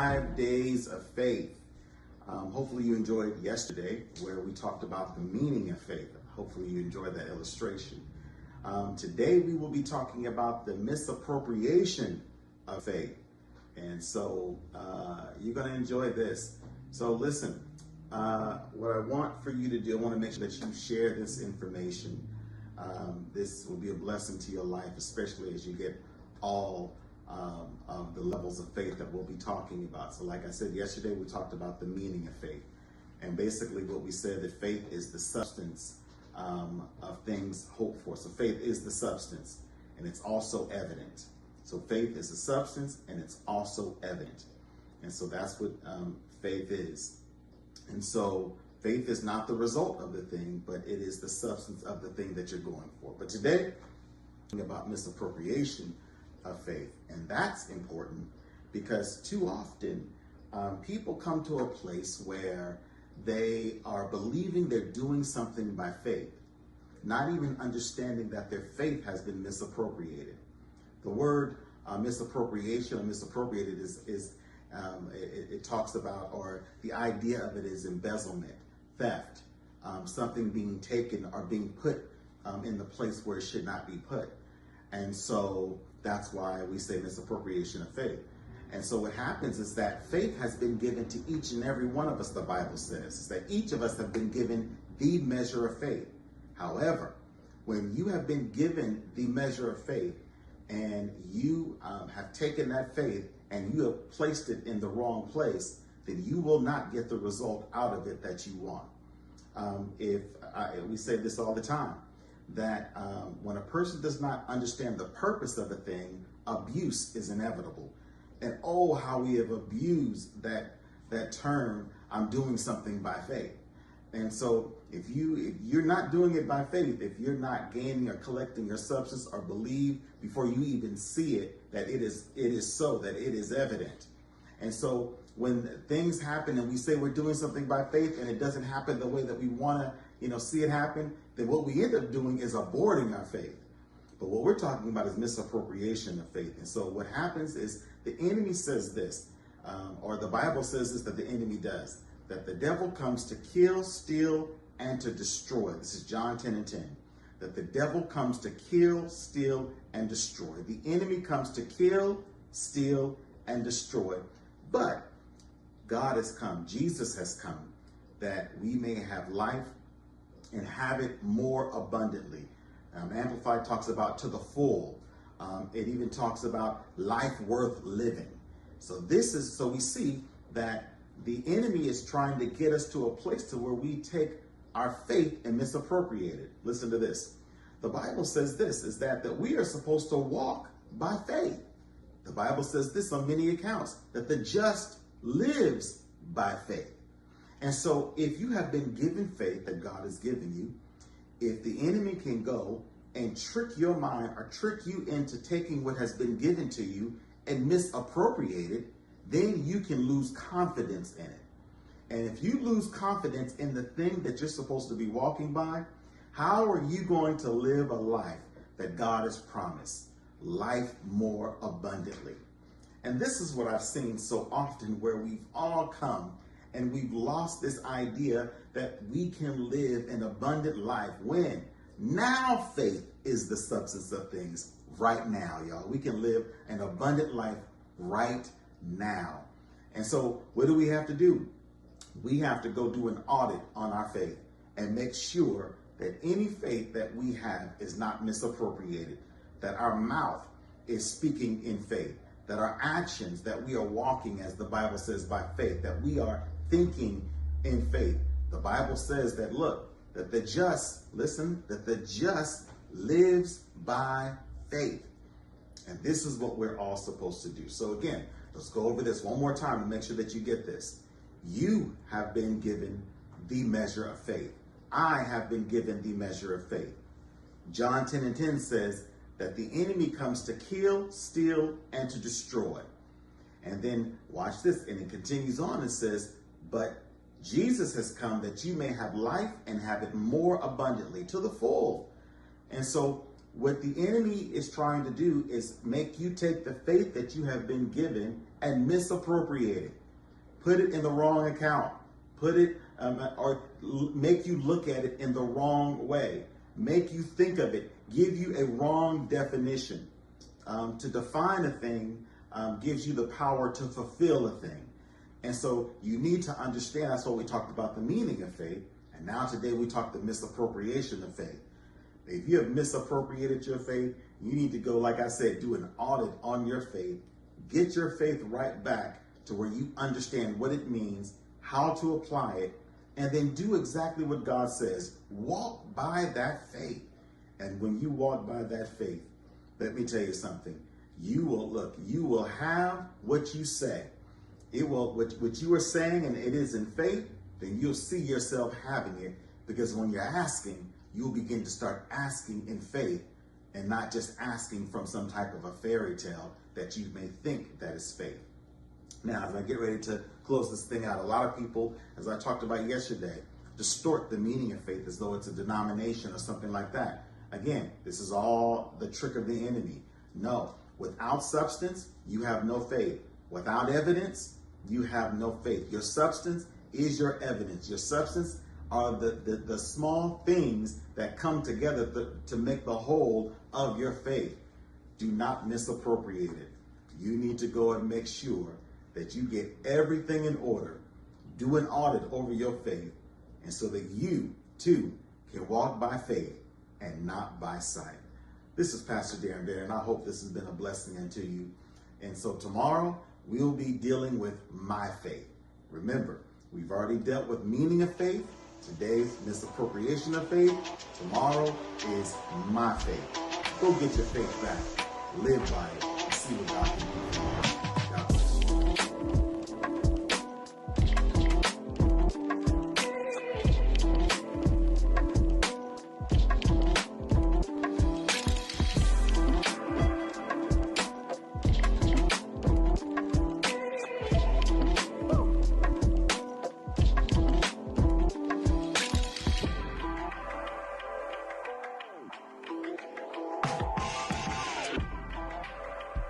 5 days of faith. Hopefully you enjoyed yesterday where we talked about the meaning of faith. Hopefully you enjoyed that illustration. Today we will be talking about the misappropriation of faith. And so you're going to enjoy this. So listen, what I want for you to do, I want to make sure that you share this information. This will be a blessing to your life, especially as you get all of the levels of faith that we'll be talking about. So like I said yesterday, we talked about the meaning of faith. And basically what we said, that faith is the substance of things hoped for. So faith is the substance, and it's also evident. So faith is a substance, and it's also evident. And so that's what faith is. And so faith is not the result of the thing, but it is the substance of the thing that you're going for. But today, we're talking about misappropriation of faith. And that's important because too often people come to a place where they are believing they're doing something by faith, not even understanding that their faith has been misappropriated. The word misappropriation or misappropriated it talks about, or the idea of it is embezzlement, theft, something being taken or being put in the place where it should not be put. And so that's why we say misappropriation of faith. And so what happens is that faith has been given to each and every one of us, the Bible says, is that each of us have been given the measure of faith. However, when you have been given the measure of faith and you have taken that faith and you have placed it in the wrong place, then you will not get the result out of it that you want. We say this all the time, that when a person does not understand the purpose of a thing, abuse is inevitable. And oh, how we have abused that term, I'm doing something by faith. And so if you're not doing it by faith, if you're not gaining or collecting your substance or believe before you even see it, that it is so, that it is evident. And so when things happen and we say we're doing something by faith and it doesn't happen the way that we want to, see it happen, then what we end up doing is aborting our faith. But what we're talking about is misappropriation of faith. And so what happens is the enemy says this, or the Bible says this, that the enemy does, that the devil comes to kill, steal, and to destroy. This is John 10:10. That the devil comes to kill, steal, and destroy. The enemy comes to kill, steal, and destroy. But God has come, Jesus has come, that we may have life and have it more abundantly. Amplified talks about to the full. It even talks about life worth living. So we see that the enemy is trying to get us to a place to where we take our faith and misappropriate it. Listen to this. The Bible says this, is that we are supposed to walk by faith. The Bible says this on many accounts, that the just lives by faith. And so if you have been given faith that God has given you, if the enemy can go and trick your mind or trick you into taking what has been given to you and misappropriate it, then you can lose confidence in it. And if you lose confidence in the thing that you're supposed to be walking by, how are you going to live a life that God has promised? Life more abundantly. And this is what I've seen so often, where we've all come and we've lost this idea that we can live an abundant life when now faith is the substance of things right now, y'all. We can live an abundant life right now. And so what do we have to do? We have to go do an audit on our faith and make sure that any faith that we have is not misappropriated, that our mouth is speaking in faith, that our actions, that we are walking, as the Bible says, by faith, that we are thinking in faith. The Bible says that, look, that the just, listen, that the just lives by faith. And this is what we're all supposed to do. So again, let's go over this one more time and make sure that you get this. You have been given the measure of faith. I have been given the measure of faith. John 10:10 says that the enemy comes to kill, steal, and to destroy. And then watch this, and it continues on and says, but Jesus has come that you may have life and have it more abundantly, to the full. And so what the enemy is trying to do is make you take the faith that you have been given and misappropriate it. put it in the wrong account, put it or make you look at it in the wrong way, make you think of it, give you a wrong definition. To define a thing gives you the power to fulfill a thing. And so you need to understand, that's what we talked about, the meaning of faith. And now today we talk the misappropriation of faith. If you have misappropriated your faith, you need to go, like I said, do an audit on your faith, get your faith right back to where you understand what it means, how to apply it, and then do exactly what God says. Walk by that faith. And when you walk by that faith, let me tell you something. You will have what you say. It will, what you are saying, and it is in faith, then you'll see yourself having it. Because when you're asking, you'll begin to start asking in faith and not just asking from some type of a fairy tale that you may think that is faith. Now, as I get ready to close this thing out, a lot of people, as I talked about yesterday, distort the meaning of faith as though it's a denomination or something like that. Again, this is all the trick of the enemy. No, without substance, you have no faith. Without evidence, you have no faith. Your substance is your evidence. Your substance are the small things that come together to make the whole of your faith. Do not misappropriate it. You need to go and make sure that you get everything in order. Do an audit over your faith, and so that you too can walk by faith and not by sight. This is Pastor Darren Bear, and I hope this has been a blessing unto you. And so tomorrow we'll be dealing with my faith. Remember, we've already dealt with meaning of faith. Today's misappropriation of faith. Tomorrow is my faith. Go get your faith back. Live by it. And see what God